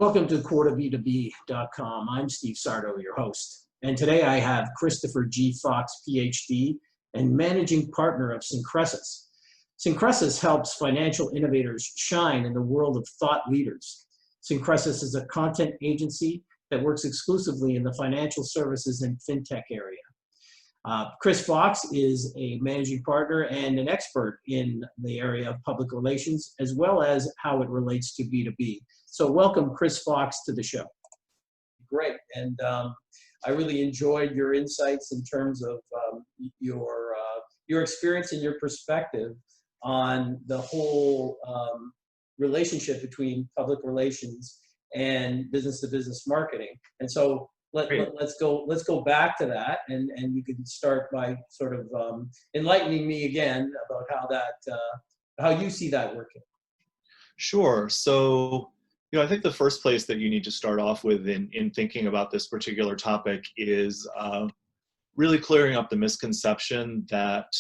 Welcome to kuoda.com. I'm Steve Sardo, your host. And today I have Christopher G. Fox, PhD, and managing partner of Syncresis. Syncresis helps financial innovators shine in the world of thought leaders. Syncresis is a content agency that works exclusively in the financial services and fintech area. Chris Fox is a managing partner and an expert in the area of public relations, as well as how it relates to B2B. So welcome, Chris Fox, to the show. Great, and I really enjoyed your insights in terms of your experience and your perspective on the whole relationship between public relations and business-to-business marketing. And so let's go back to that, and you can start by sort of enlightening me again about how you see that working. Sure. So, I think the first place that you need to start off with in thinking about this particular topic is really clearing up the misconception that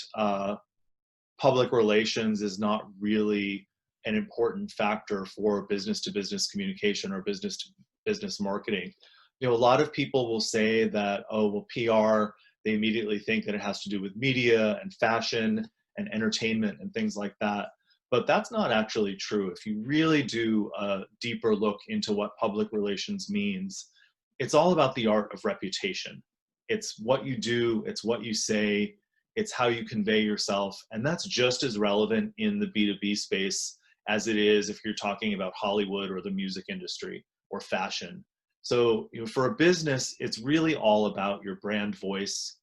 public relations is not really an important factor for business-to-business communication or business-to-business marketing. A lot of people will say that, oh, well, PR, they immediately think that it has to do with media and fashion and entertainment and things like that. But that's not actually true. If you really do a deeper look into what public relations means, it's all about the art of reputation. It's what you do, it's what you say, it's how you convey yourself. And that's just as relevant in the B2B space as it is if you're talking about Hollywood or the music industry or fashion. So for a business, it's really all about your brand voice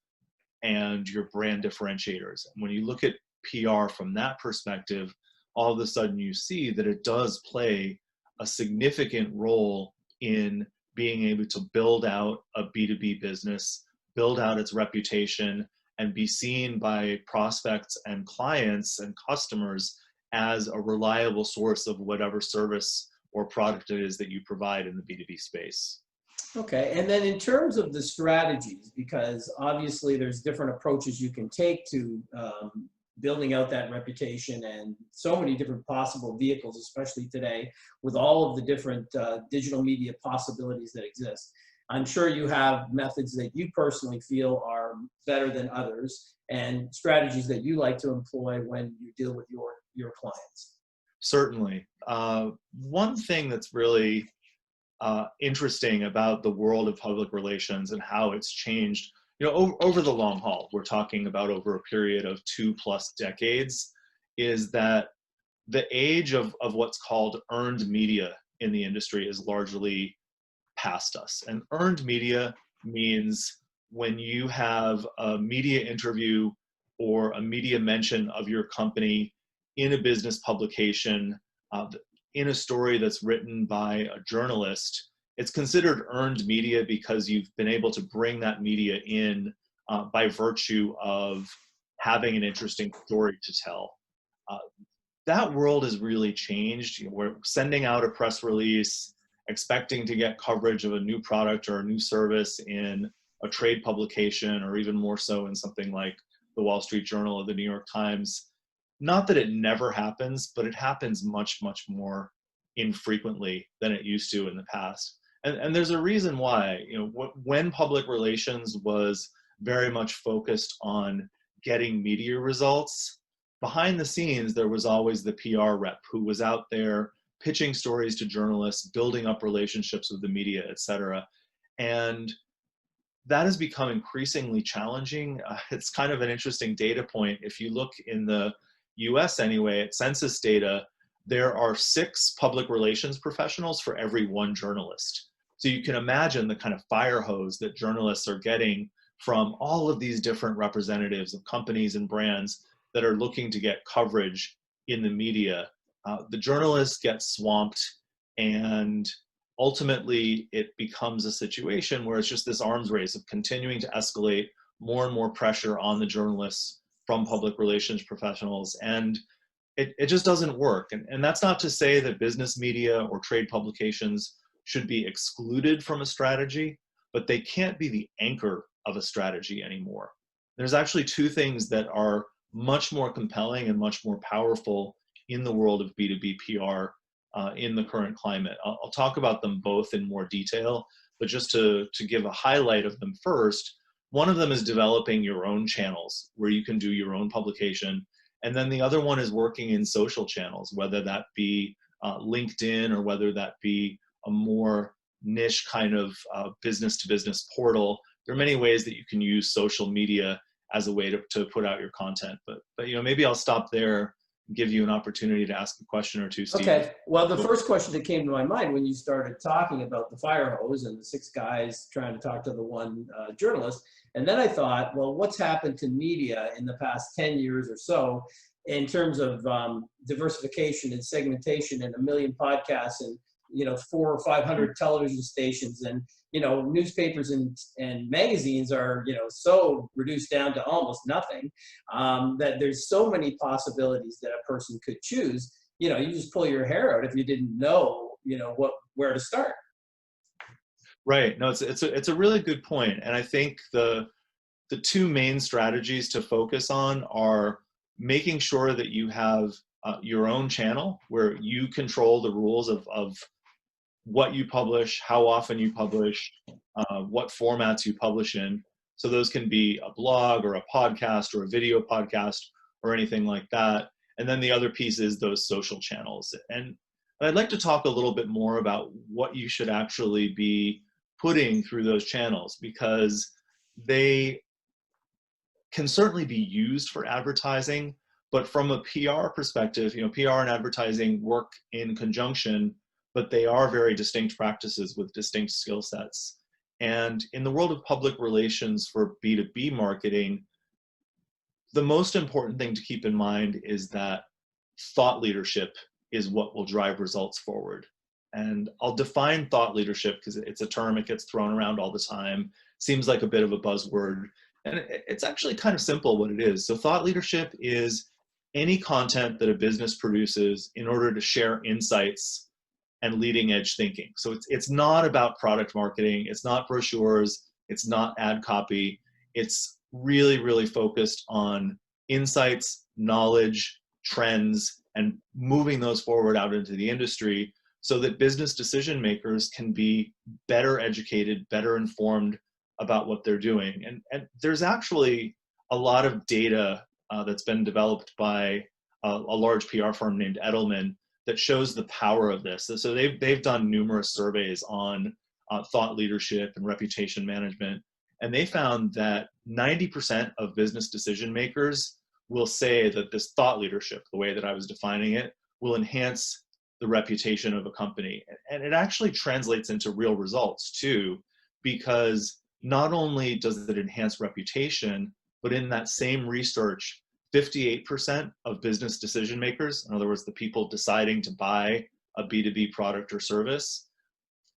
and your brand differentiators. And when you look at PR from that perspective, all of a sudden you see that it does play a significant role in being able to build out a B2B business, build out its reputation, and be seen by prospects and clients and customers as a reliable source of whatever service or product it is that you provide in the B2B space. Okay, and then in terms of the strategies, because obviously there's different approaches you can take to building out that reputation, and so many different possible vehicles, especially today with all of the different digital media possibilities that exist. I'm sure you have methods that you personally feel are better than others, and strategies that you like to employ when you deal with your clients. Certainly. One thing that's really interesting about the world of public relations and how it's changed, over the long haul, we're talking about over a period of 2+ decades, is that the age of what's called earned media in the industry is largely past us. And earned media means when you have a media interview or a media mention of your company in a business publication, in a story that's written by a journalist, it's considered earned media because you've been able to bring that media in by virtue of having an interesting story to tell. That world has really changed. We're sending out a press release, expecting to get coverage of a new product or a new service in a trade publication, or even more so in something like the Wall Street Journal or the New York Times. Not that it never happens, but it happens much, much more infrequently than it used to in the past. And there's a reason why. When public relations was very much focused on getting media results, behind the scenes, there was always the PR rep who was out there pitching stories to journalists, building up relationships with the media, et cetera. And that has become increasingly challenging. It's kind of an interesting data point. If you look in the US anyway, at census data, there are 6 public relations professionals for every 1 journalist. So you can imagine the kind of fire hose that journalists are getting from all of these different representatives of companies and brands that are looking to get coverage in the media. The journalists get swamped, and ultimately it becomes a situation where it's just this arms race of continuing to escalate more and more pressure on the journalists from public relations professionals. And it just doesn't work. And that's not to say that business media or trade publications should be excluded from a strategy, but they can't be the anchor of a strategy anymore. There's actually 2 things that are much more compelling and much more powerful in the world of B2B PR in the current climate. I'll talk about them both in more detail, but just to give a highlight of them first, one of them is developing your own channels where you can do your own publication. And then the other one is working in social channels, whether that be LinkedIn or whether that be a more niche kind of business-to-business portal. There are many ways that you can use social media as a way to put out your content. But maybe I'll stop there and give you an opportunity to ask a question or two, Steve. Okay. Well, the first question that came to my mind when you started talking about the fire hose and the 6 guys trying to talk to the one journalist, and then I thought, well, what's happened to media in the past 10 years or so in terms of diversification and segmentation and 1 million podcasts and 400 or 500 television stations, and newspapers and magazines are so reduced down to almost nothing, that there's so many possibilities that a person could choose. You just pull your hair out if you didn't know where to start. Right. No, it's a really good point, and I think the 2 main strategies to focus on are making sure that you have your own channel where you control the rules of what you publish, how often you publish, what formats you publish in. So those can be a blog or a podcast or a video podcast or anything like that. And then the other piece is those social channels. And I'd like to talk a little bit more about what you should actually be putting through those channels, because they can certainly be used for advertising, but from a PR perspective, PR and advertising work in conjunction, but they are very distinct practices with distinct skill sets. And in the world of public relations for B2B marketing, the most important thing to keep in mind is that thought leadership is what will drive results forward. And I'll define thought leadership because it's a term, it gets thrown around all the time, seems like a bit of a buzzword. And it's actually kind of simple what it is. So thought leadership is any content that a business produces in order to share insights and leading edge thinking. So it's not about product marketing, it's not brochures, it's not ad copy. It's really, really focused on insights, knowledge, trends, and moving those forward out into the industry so that business decision makers can be better educated, better informed about what they're doing. And there's actually a lot of data that's been developed by a large PR firm named Edelman that shows the power of this. So they've done numerous surveys on thought leadership and reputation management, and they found that 90% of business decision makers will say that this thought leadership, the way that I was defining it, will enhance the reputation of a company. And it actually translates into real results too, because not only does it enhance reputation, but in that same research, 58% of business decision makers, in other words, the people deciding to buy a B2B product or service,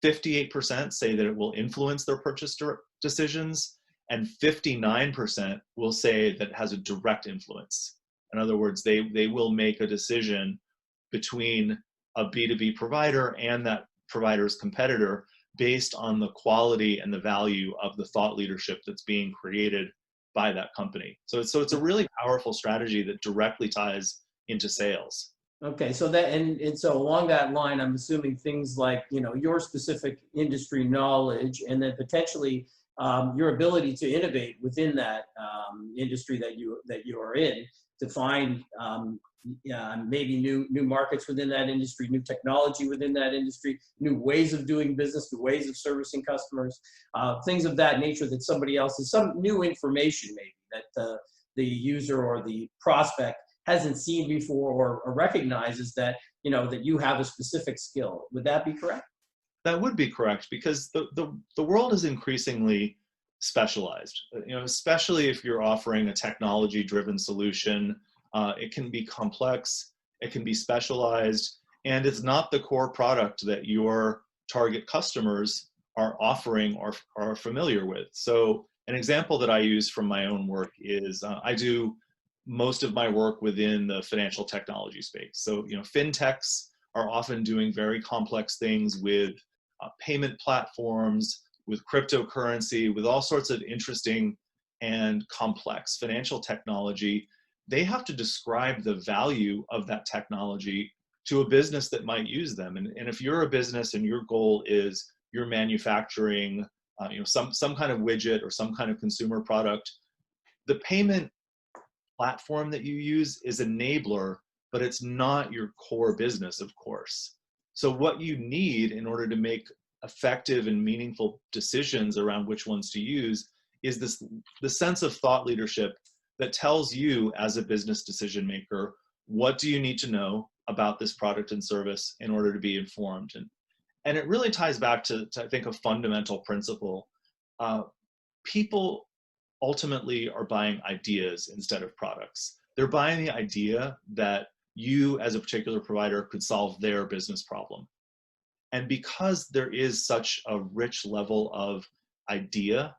58% say that it will influence their purchase decisions, and 59% will say that it has a direct influence. In other words, they will make a decision between a B2B provider and that provider's competitor based on the quality and the value of the thought leadership that's being created by that company. So it's a really powerful strategy that directly ties into sales. Okay, so that and so along that line, I'm assuming things like your specific industry knowledge, and then potentially your ability to innovate within that industry that you are in, to find maybe new markets within that industry, new technology within that industry, new ways of doing business, new ways of servicing customers, things of that nature that somebody else has, some new information maybe that the user or the prospect hasn't seen before or recognizes that that you have a specific skill. Would that be correct? That would be correct, because the world is increasingly specialized. Especially if you're offering a technology-driven solution, it can be complex, it can be specialized, and it's not the core product that your target customers are offering or are familiar with. So an example that I use from my own work is I do most of my work within the financial technology space. So fintechs are often doing very complex things with payment platforms, with cryptocurrency, with all sorts of interesting and complex financial technology. They have to describe the value of that technology to a business that might use them. And if you're a business and your goal is you're manufacturing some kind of widget or some kind of consumer product, the payment platform that you use is enabler, but it's not your core business, of course. So what you need in order to make effective and meaningful decisions around which ones to use is the sense of thought leadership that tells you as a business decision maker, what do you need to know about this product and service in order to be informed? And it really ties back to I think, a fundamental principle. People ultimately are buying ideas instead of products. They're buying the idea that you as a particular provider could solve their business problem. And because there is such a rich level of idea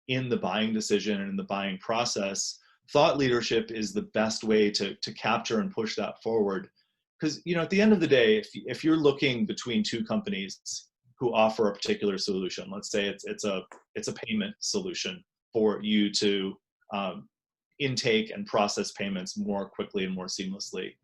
in the buying decision and in the buying process, thought leadership is the best way to capture and push that forward. Because at the end of the day, if you're looking between two companies who offer a particular solution, let's say it's a payment solution for you to intake and process payments more quickly and more seamlessly,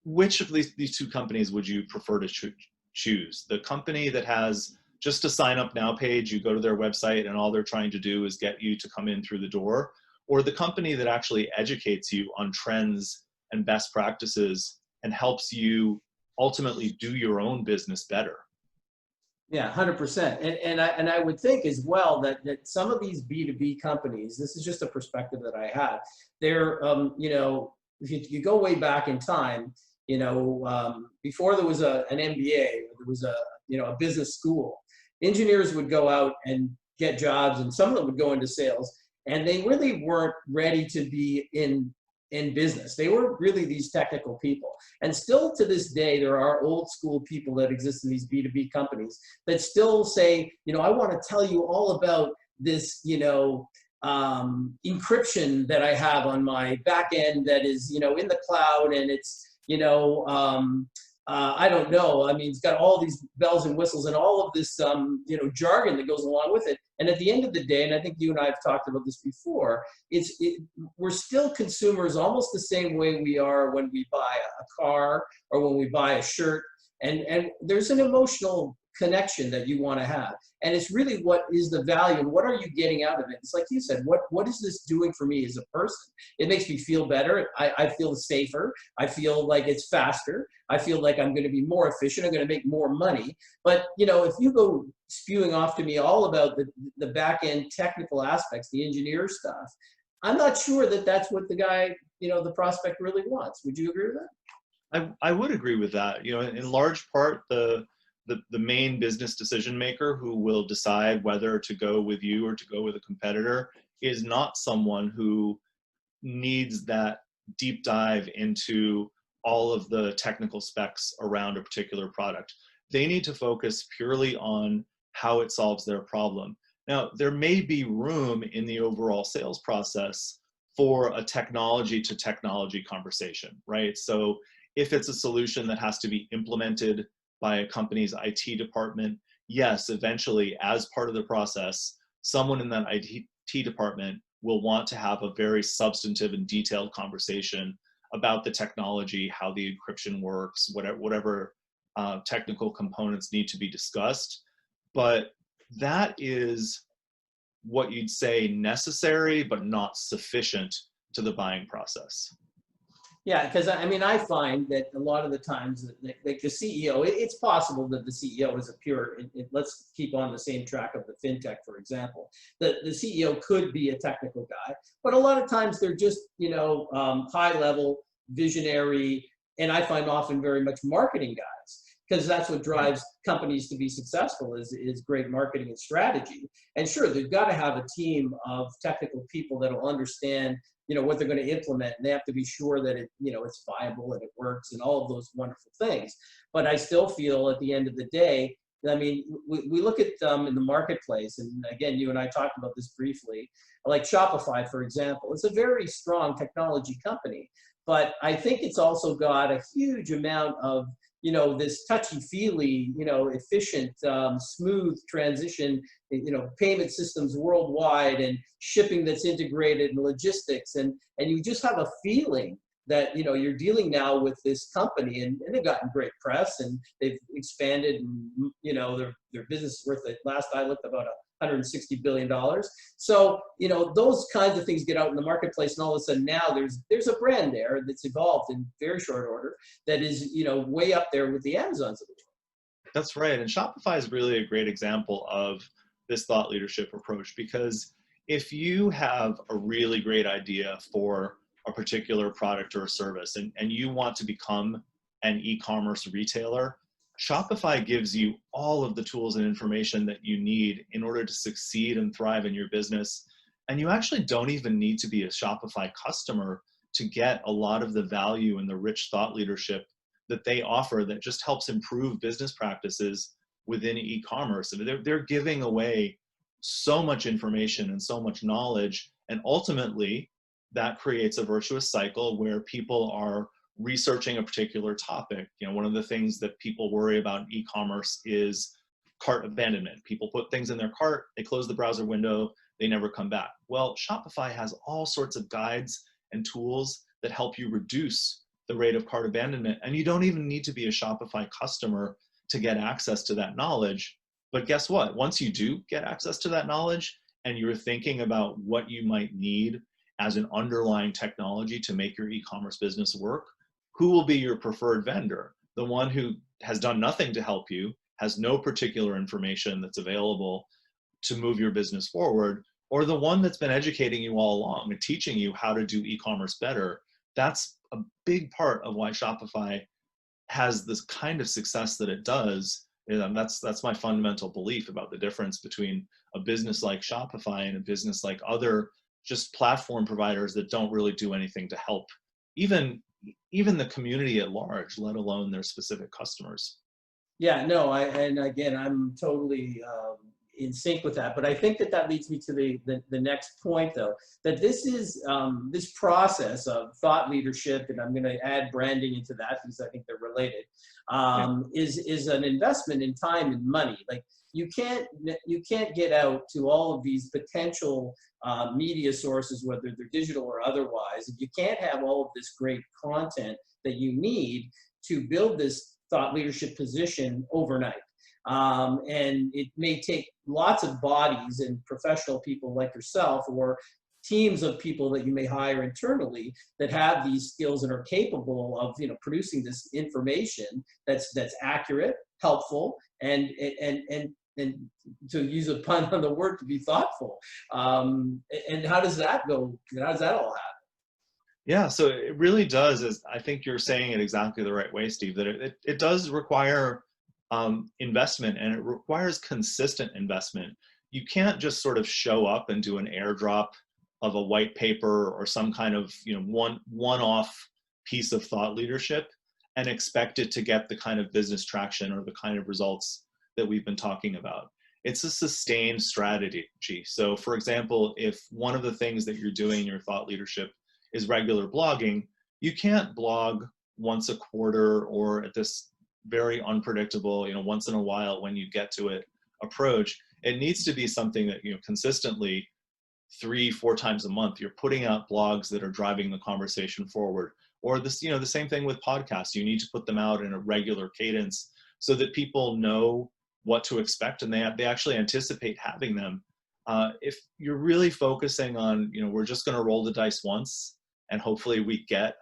which of these two companies would you prefer to choose? The company that has just a sign up now page, you go to their website and all they're trying to do is get you to come in through the door, or the company that actually educates you on trends and best practices and helps you ultimately do your own business better? Yeah, 100%. And I would think as well that some of these B2B companies, this is just a perspective that I have, they're, if you go way back in time, before there was an MBA, there was a business school, engineers would go out and get jobs, and some of them would go into sales, and they really weren't ready to be in business. They were really these technical people. And still to this day, there are old school people that exist in these B2B companies that still say, I want to tell you all about this, encryption that I have on my back end that is, in the cloud, and it's, I don't know. I mean, it's got all these bells and whistles and all of this, jargon that goes along with it. And at the end of the day, and I think you and I have talked about this before, we're still consumers almost the same way we are when we buy a car or when we buy a shirt. And there's an emotional connection that you want to have. And it's really what is the value and what are you getting out of it? It's like you said, what is this doing for me as a person? It makes me feel better. I feel safer. I feel like it's faster. I feel like I'm going to be more efficient. I'm going to make more money. But, if you go spewing off to me all about the back end technical aspects, the engineer stuff, I'm not sure that that's what the guy, the prospect really wants. Would you agree with that? I would agree with that. In large part, the main business decision maker who will decide whether to go with you or to go with a competitor is not someone who needs that deep dive into all of the technical specs around a particular product. They need to focus purely on how it solves their problem. Now, there may be room in the overall sales process for a technology to technology conversation, right? So if it's a solution that has to be implemented by a company's IT department, yes, eventually, as part of the process, someone in that IT department will want to have a very substantive and detailed conversation about the technology, how the encryption works, whatever technical components need to be discussed. But that is what you'd say necessary, but not sufficient to the buying process. Yeah, because I find that a lot of the times, like the CEO, it's possible that the CEO is a pure, let's keep on the same track of the fintech, for example. The CEO could be a technical guy, but a lot of times they're just, high level, visionary, and I find often very much marketing guys, because that's what drives companies to be successful is great marketing and strategy. And sure, they've got to have a team of technical people that will understand what they're going to implement, and they have to be sure that it's viable and it works and all of those wonderful things. But I still feel at the end of the day, we look at in the marketplace, and again, you and I talked about this briefly, like Shopify, for example. It's a very strong technology company, but I think it's also got a huge amount of this touchy-feely, efficient, smooth transition, payment systems worldwide and shipping that's integrated and logistics. And you just have a feeling that, you're dealing now with this company, and they've gotten great press, and they've expanded, and, their business is worth, last I looked, about $160 billion. So, those kinds of things get out in the marketplace, and all of a sudden now there's a brand there that's evolved in very short order that is, way up there with the Amazons of the world. That's right. And Shopify is really a great example of this thought leadership approach, because if you have a really great idea for a particular product or a service, and you want to become an e-commerce retailer, Shopify gives you all of the tools and information that you need in order to succeed and thrive in your business. And you actually don't even need to be a Shopify customer to get a lot of the value and the rich thought leadership that they offer that just helps improve business practices within e-commerce. I mean, they're giving away so much information and so much knowledge, and ultimately that creates a virtuous cycle where people are researching a particular topic. One of the things that people worry about in e-commerce is cart abandonment. People put things in their cart, they close the browser window, they never come back. Well, Shopify has all sorts of guides and tools that help you reduce the rate of cart abandonment. And you don't even need to be a Shopify customer to get access to that knowledge. But guess what? Once you do get access to that knowledge and you're thinking about what you might need as an underlying technology to make your e-commerce business work, who will be your preferred vendor? The one who has done nothing to help you, has no particular information that's available to move your business forward, or the one that's been educating you all along and teaching you how to do e-commerce better? That's a big part of why Shopify has this kind of success that it does. And that's my fundamental belief about the difference between a business like Shopify and a business like other just platform providers that don't really do anything to help even the community at large, let alone their specific customers. Yeah, no, and again, I'm totally in sync with that. But I think that leads me to the next point, though, that this is this process of thought leadership, and I'm going to add branding into that because I think they're related, is an investment in time and money. Like you can't get out to all of these potential media sources, whether they're digital or otherwise, if you can't have all of this great content that you need to build this thought leadership position overnight. And it may take lots of bodies and professional people like yourself, or teams of people that you may hire internally that have these skills and are capable of producing this information that's accurate, helpful, and to use a pun on the word, to be thoughtful. And how does that go? How does that all happen? Yeah, so it really does, as I think you're saying it exactly the right way, Steve, that it does require investment, and it requires consistent investment. You can't just sort of show up and do an airdrop of a white paper or some kind of one-off piece of thought leadership and expect it to get the kind of business traction or the kind of results that we've been talking about. It's a sustained strategy. So for example, if one of the things that you're doing in your thought leadership is regular blogging, you can't blog once a quarter or at this very unpredictable, once in a while when you get to it approach. It needs to be something that, consistently 3-4 times a month, you're putting out blogs that are driving the conversation forward. Or this, the same thing with podcasts. You need to put them out in a regular cadence so that people know what to expect and they actually anticipate having them. If you're really focusing on, we're just going to roll the dice once and hopefully we get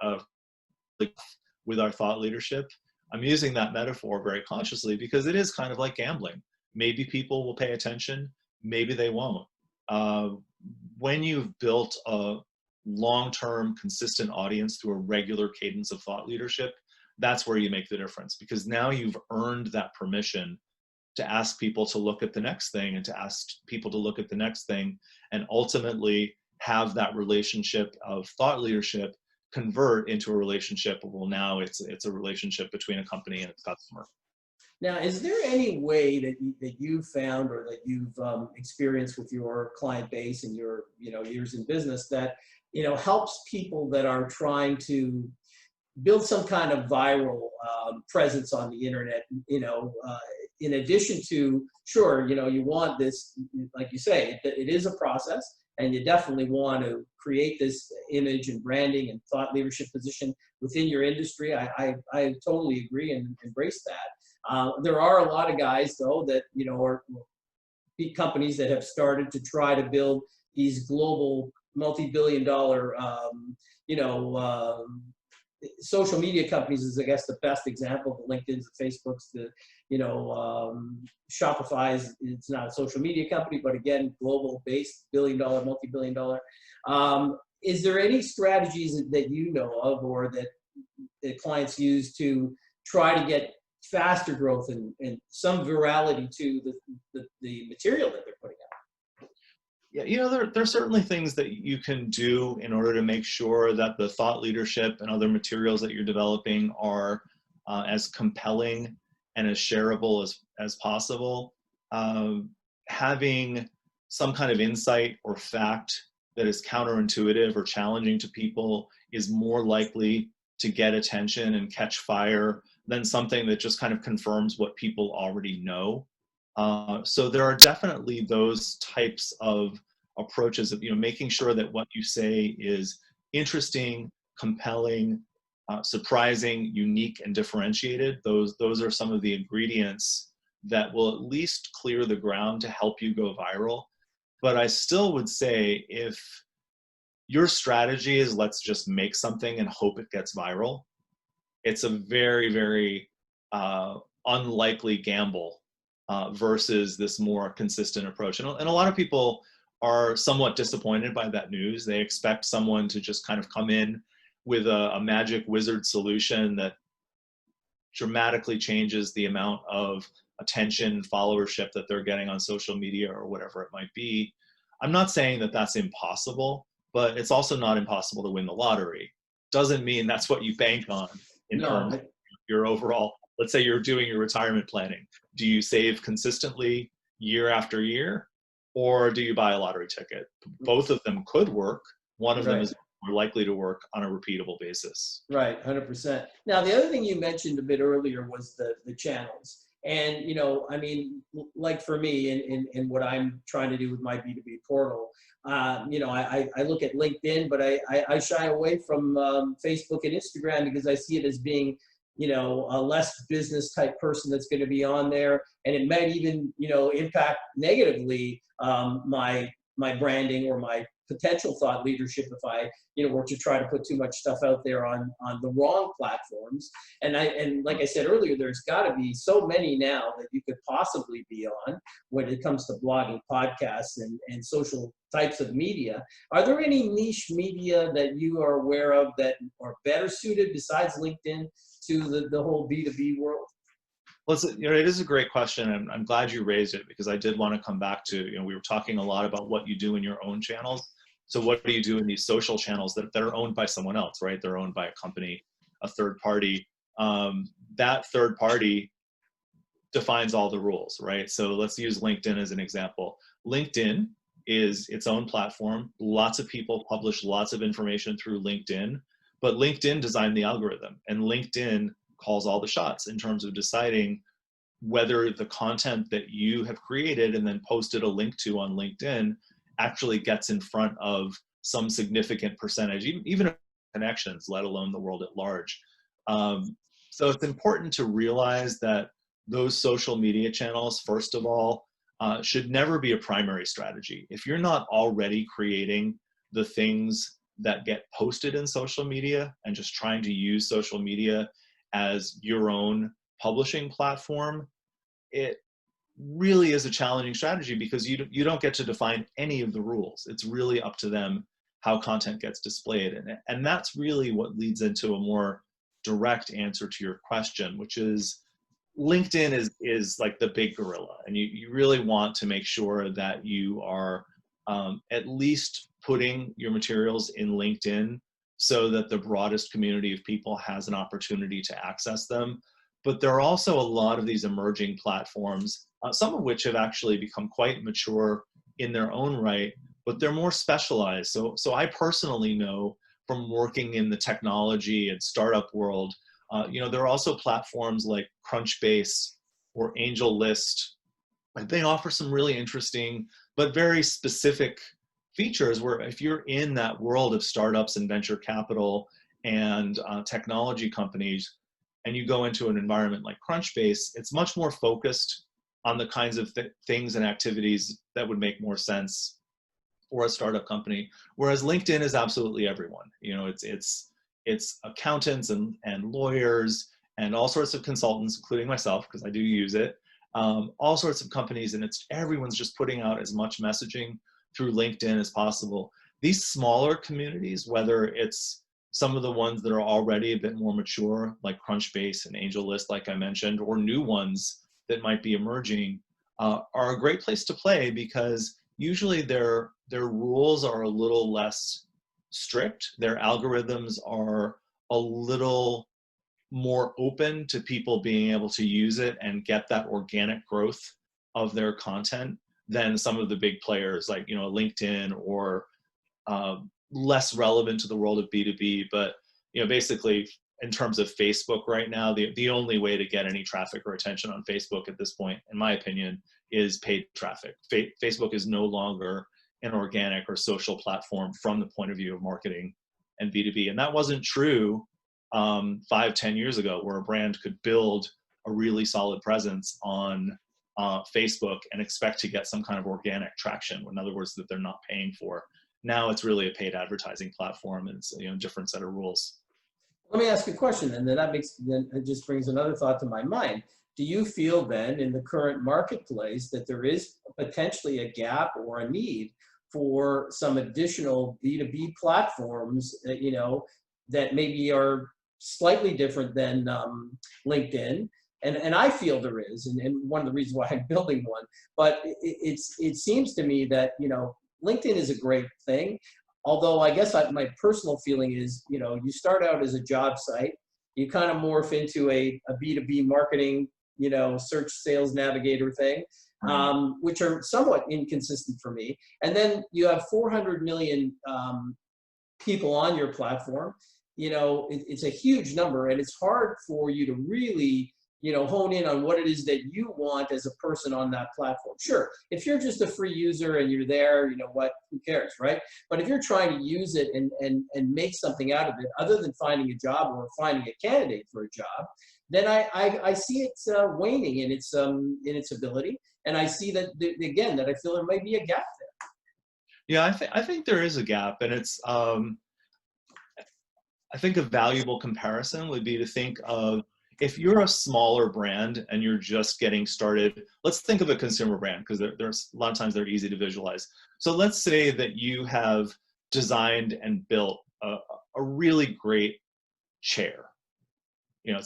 with our thought leadership. I'm using that metaphor very consciously because it is kind of like gambling. Maybe people will pay attention, maybe they won't. When you've built a long-term consistent audience through a regular cadence of thought leadership, that's where you make the difference, because now you've earned that permission to ask people to look at the next thing and to ask people to look at the next thing, and ultimately have that relationship of thought leadership convert into a relationship. Well, now it's a relationship between a company and its customer. Now, is there any way that you've found or that you've experienced with your client base and your years in business that helps people that are trying to build some kind of viral presence on the internet? In addition to, sure, you want this, like you say, it is a process. and you definitely want to create this image and branding and thought leadership position within your industry. I totally agree and embrace that. There are a lot of guys though that, you know, are big companies that have started to try to build these global multi-billion dollar, you know, social media companies is, I guess, the best example. The LinkedIn's, the Facebook's, the, you know, Shopify's. It's not a social media company, but again, global based, billion-dollar, multi-billion-dollar. Is there any strategies that you know of, or that clients use to try to get faster growth and some virality to the material that they're putting out? Yeah, you know, there's certainly things that you can do in order to make sure that the thought leadership and other materials that you're developing are as compelling and as shareable as possible. Having some kind of insight or fact that is counterintuitive or challenging to people is more likely to get attention and catch fire than something that just kind of confirms what people already know. So there are definitely those types of approaches of, you know, making sure that what you say is interesting, compelling, surprising, unique, and differentiated. Those are some of the ingredients that will at least clear the ground to help you go viral. But I still would say, if your strategy is let's just make something and hope it gets viral, it's a very, very unlikely gamble versus this more consistent approach. And a lot of people are somewhat disappointed by that news. They expect someone to just kind of come in with a magic wizard solution that dramatically changes the amount of attention, followership that they're getting on social media or whatever it might be. I'm not saying that that's impossible, but it's also not impossible to win the lottery. Doesn't mean that's what you bank on in terms of your overall, let's say you're doing your retirement planning. Do you save consistently year after year, or do you buy a lottery ticket? Both of them could work. One of them is more likely to work on a repeatable basis. Right, 100%. Now, the other thing you mentioned a bit earlier was the channels. And, you know, I mean, like for me in what I'm trying to do with my B2B portal, you know, I look at LinkedIn, but I shy away from Facebook and Instagram because I see it as being, you know, a less business type person that's going to be on there. And it might even, you know, impact negatively my branding or my potential thought leadership if I, you know, were to try to put too much stuff out there on the wrong platforms. And like I said earlier, there's got to be so many now that you could possibly be on when it comes to blogging, podcasts, and social types of media. Are there any niche media that you are aware of that are better suited besides LinkedIn to the whole B2B world? Well, you know, it is a great question, and I'm glad you raised it, because I did want to come back to, you know, we were talking a lot about what you do in your own channels. So what do you do in these social channels that are owned by someone else, right? They're owned by a company, a third party. That third party defines all the rules, right? So let's use LinkedIn as an example. LinkedIn is its own platform. Lots of people publish lots of information through LinkedIn, but LinkedIn designed the algorithm, and LinkedIn calls all the shots in terms of deciding whether the content that you have created and then posted a link to on LinkedIn actually gets in front of some significant percentage, even of connections, let alone the world at large. So it's important to realize that those social media channels, first of all, should never be a primary strategy. If you're not already creating the things that get posted in social media and just trying to use social media as your own publishing platform, it really is a challenging strategy, because you don't get to define any of the rules. It's really up to them how content gets displayed. And that's really what leads into a more direct answer to your question, which is LinkedIn is like the big gorilla, and you really want to make sure that you are at least putting your materials in LinkedIn so that the broadest community of people has an opportunity to access them. But there are also a lot of these emerging platforms, some of which have actually become quite mature in their own right, but they're more specialized. So I personally know from working in the technology and startup world, you know, there are also platforms like Crunchbase or AngelList. They offer some really interesting but very specific features where if you're in that world of startups and venture capital and technology companies, and you go into an environment like Crunchbase, it's much more focused on the kinds of things and activities that would make more sense for a startup company. Whereas LinkedIn is absolutely everyone. You know, it's accountants and lawyers and all sorts of consultants, including myself, because I do use it. All sorts of companies, and everyone's just putting out as much messaging through LinkedIn as possible. These smaller communities, whether it's some of the ones that are already a bit more mature, like Crunchbase and AngelList, like I mentioned, or new ones that might be emerging, are a great place to play because usually their rules are a little less strict. Their algorithms are a little more open to people being able to use it and get that organic growth of their content than some of the big players like, you know, LinkedIn or less relevant to the world of B2B. But, you know, basically in terms of Facebook right now, the only way to get any traffic or attention on Facebook at this point, in my opinion, is paid traffic. Facebook is no longer an organic or social platform from the point of view of marketing and B2B. And that wasn't true 5-10 years ago, where a brand could build a really solid presence on Facebook and expect to get some kind of organic traction. In other words, that they're not paying for. Now it's really a paid advertising platform, and it's, you know, a different set of rules. Let me ask you a question, and then it just brings another thought to my mind. Do you feel then in the current marketplace that there is potentially a gap or a need for some additional B2B platforms that, you know, that maybe are slightly different than LinkedIn? And I feel there is, and one of the reasons why I'm building one. But it seems to me that, you know, LinkedIn is a great thing. Although I guess my personal feeling is, you know, you start out as a job site, you kind of morph into a B2B marketing, you know, search sales navigator thing, which are somewhat inconsistent for me. And then you have 400 million people on your platform. You know, it's a huge number, and it's hard for you to really, you know, hone in on what it is that you want as a person on that platform. Sure, if you're just a free user and you're there, you know what, who cares, right? But if you're trying to use it and make something out of it, other than finding a job or finding a candidate for a job, then I see it waning in its ability, and I see that again that I feel there might be a gap there. Yeah, I think there is a gap, and it's I think a valuable comparison would be to think of, if you're a smaller brand and you're just getting started, let's think of a consumer brand, because there's a lot of times they're easy to visualize. So let's say that you have designed and built a really great chair. You know,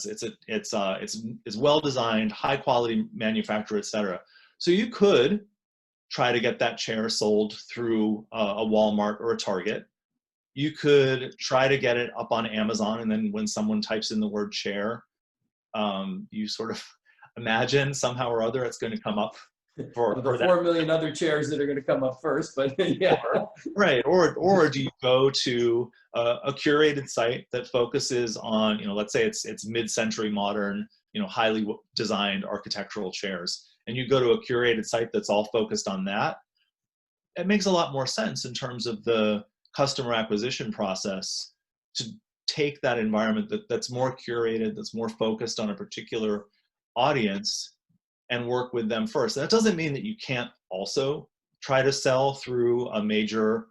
it's well designed, high quality manufacturer, etc. So you could try to get that chair sold through a Walmart or a Target. You could try to get it up on Amazon, and then when someone types in the word chair, you sort of imagine somehow or other it's going to come up for the 4 million other chairs that are going to come up first, but yeah. Right. Or do you go to a curated site that focuses on, you know, let's say it's mid-century modern, you know, highly designed architectural chairs, and you go to a curated site that's all focused on that. It makes a lot more sense in terms of the customer acquisition process to take that environment that's more curated, that's more focused on a particular audience, and work with them first. That doesn't mean that you can't also try to sell through a major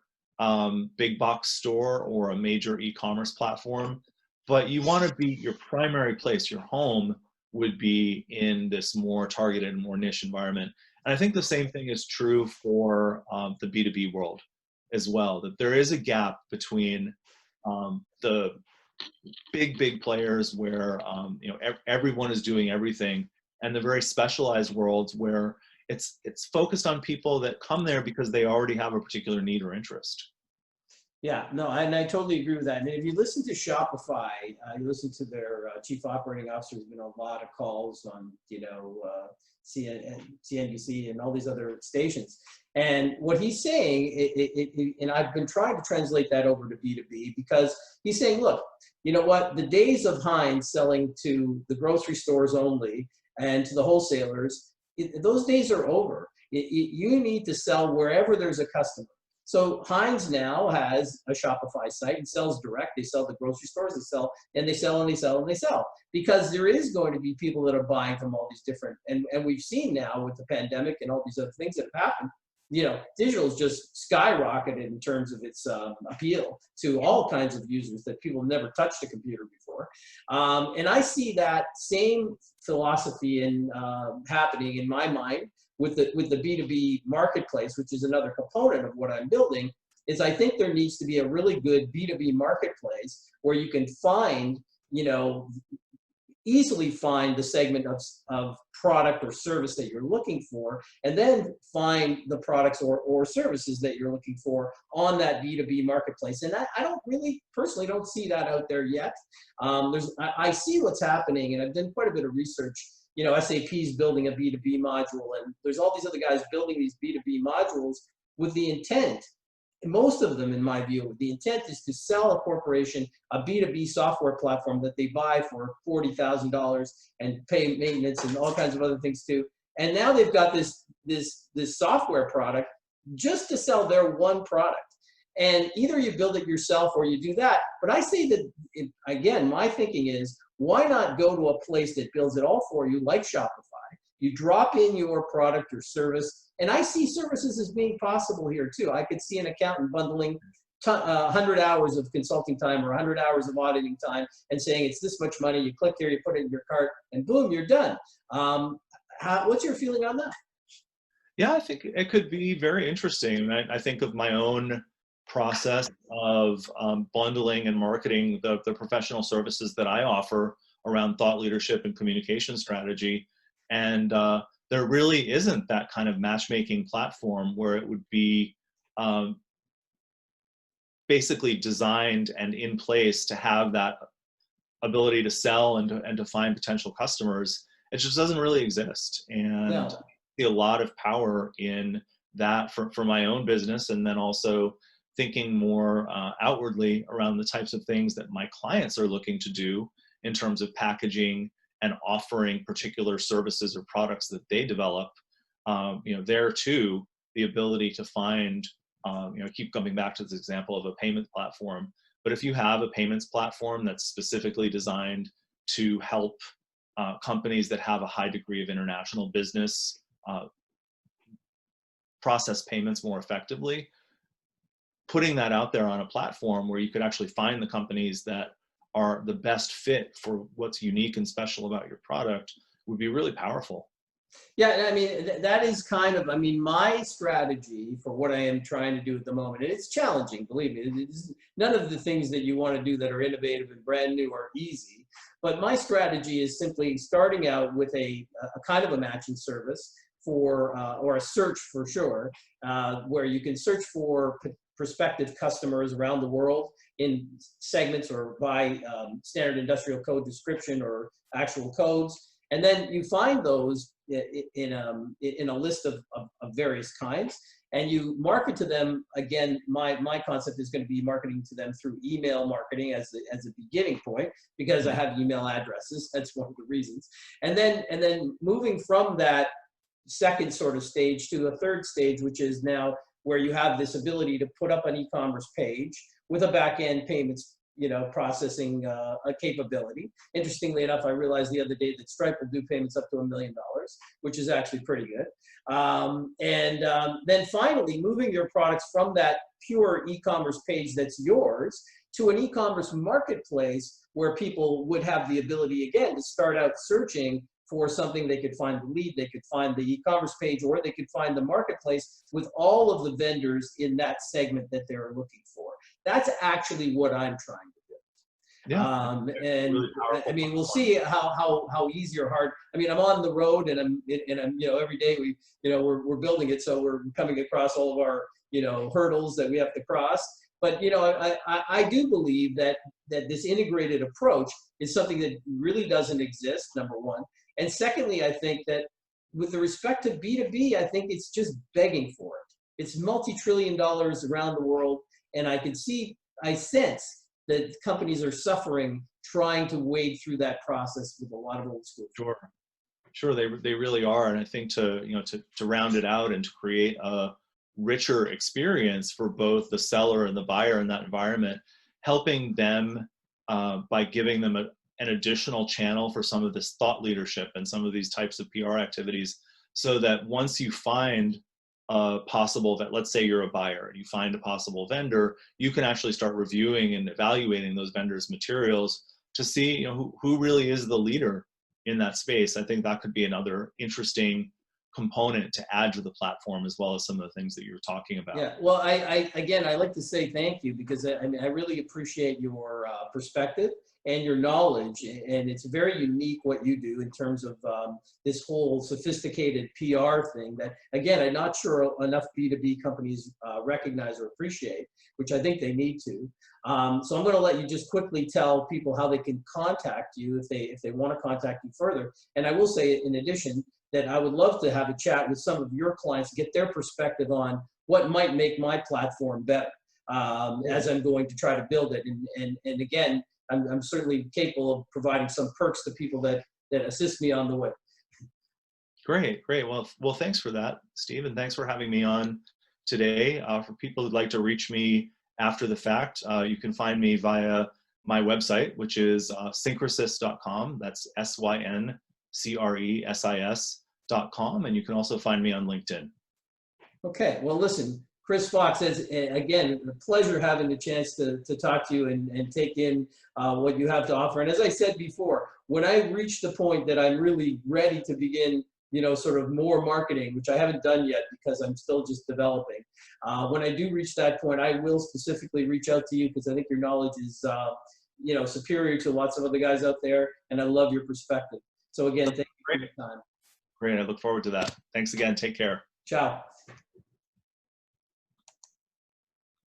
big box store or a major e-commerce platform, but you want to be, your primary place, your home would be in this more targeted and more niche environment. And I think the same thing is true for the B2B world as well, that there is a gap between the big players where you know, everyone is doing everything, and the very specialized worlds where it's focused on people that come there because they already have a particular need or interest. Yeah, no, and I totally agree with that. And if you listen to Shopify, you listen to their chief operating officer, there's been a lot of calls on, you know, CNBC and all these other stations. And what he's saying, and I've been trying to translate that over to B2B, because he's saying, look, you know what, the days of Heinz selling to the grocery stores only and to the wholesalers, those days are over. You need to sell wherever there's a customer. So Heinz now has a Shopify site and sells direct. They sell to grocery stores, they sell and they sell and they sell and they sell, because there is going to be people that are buying from all these different, and we've seen now with the pandemic and all these other things that have happened, digital's just skyrocketed in terms of its appeal to all kinds of users that people have never touched a computer before. And I see that same philosophy happening in my mind with the B2B marketplace, which is another component of what I'm building. Is I think there needs to be a really good B2B marketplace where you can find, easily find the segment of product or service that you're looking for, and then find the products or services that you're looking for on that B2B marketplace. And I don't really, personally, don't see that out there yet. I see what's happening, and I've done quite a bit of research. SAP is building a B2B module, and there's all these other guys building these B2B modules with the intent, most of them, in my view, the intent is to sell a corporation a B2B software platform that they buy for $40,000 and pay maintenance and all kinds of other things too. And now they've got this software product just to sell their one product. And either you build it yourself or you do that. But I say that, again, my thinking is, why not go to a place that builds it all for you, like Shopify? You drop in your product or service. And I see services as being possible here too. I could see an accountant bundling 100 hours of consulting time or 100 hours of auditing time and saying it's this much money. You click here, you put it in your cart, and boom, you're done. What's your feeling on that? Yeah, I think it could be very interesting. I think of my own process of bundling and marketing the professional services that I offer around thought leadership and communication strategy. And there really isn't that kind of matchmaking platform where it would be basically designed and in place to have that ability to sell and to find potential customers. It just doesn't really exist. And No. I see a lot of power in that for my own business, and then also thinking more outwardly around the types of things that my clients are looking to do in terms of packaging and offering particular services or products that they develop. There too, the ability to find, keep coming back to this example of a payment platform, but if you have a payments platform that's specifically designed to help companies that have a high degree of international business process payments more effectively, putting that out there on a platform where you could actually find the companies that are the best fit for what's unique and special about your product would be really powerful. Yeah, I mean, that is kind of, my strategy for what I am trying to do at the moment, and it's challenging, believe me. None of the things that you want to do that are innovative and brand new are easy. But my strategy is simply starting out with a kind of a matching service or a search for sure, where you can search for prospective customers around the world in segments or by standard industrial code description or actual codes. And then you find those in a list of various kinds, and you market to them. Again, my concept is going to be marketing to them through email marketing as a beginning point, because I have email addresses. That's one of the reasons. And then moving from that second sort of stage to a third stage, which is now where you have this ability to put up an e-commerce page with a back-end payments processing capability. Interestingly enough, I realized the other day that Stripe will do payments up to $1 million, which is actually pretty good. Then finally, moving your products from that pure e-commerce page that's yours to an e-commerce marketplace where people would have the ability, again, to start out searching for something. They could find the lead, they could find the e-commerce page, or they could find the marketplace with all of the vendors in that segment that they're looking for. That's actually what I'm trying to do. Yeah. Really, we'll see how easy or hard. I'm on the road, and I'm every day we're building it, so we're coming across all of our hurdles that we have to cross. But I do believe that this integrated approach is something that really doesn't exist, number one. And secondly, I think that with the respect to B2B, I think it's just begging for it. It's multi-trillion dollars around the world, and I sense that companies are suffering trying to wade through that process with a lot of old school. Sure, they really are. And I think to round it out and to create a richer experience for both the seller and the buyer in that environment, helping them by giving them an additional channel for some of this thought leadership and some of these types of PR activities, so that once you find a possible, that let's say you're a buyer and you find a possible vendor, you can actually start reviewing and evaluating those vendors' materials to see, you know, who really is the leader in that space. I think that could be another interesting component to add to the platform, as well as some of the things that you were talking about. Yeah, well, again, I like to say thank you, because I mean, I really appreciate your perspective and your knowledge, and it's very unique what you do in terms of this whole sophisticated PR thing that, again, I'm not sure enough B2B companies recognize or appreciate, which I think they need to. So I'm going to let you just quickly tell people how they can contact you if they want to contact you further. And I will say, in addition, that I would love to have a chat with some of your clients, get their perspective on what might make my platform better as I'm going to try to build it. And again, I'm certainly capable of providing some perks to people that assist me on the way. Great. Well, thanks for that, Steve, and thanks for having me on today. For people who'd like to reach me after the fact, you can find me via my website, which is syncresis.com. That's syncresis.com, and you can also find me on LinkedIn. Okay, well, listen, Chris Fox, says again, a pleasure having the chance to talk to you and take in what you have to offer. And as I said before, when I reach the point that I'm really ready to begin, you know, sort of more marketing, which I haven't done yet because I'm still just developing. When I do reach that point, I will specifically reach out to you, because I think your knowledge is, you know, superior to lots of other guys out there, and I love your perspective. So again, thank you for your time. Great, I look forward to that. Thanks again, take care. Ciao.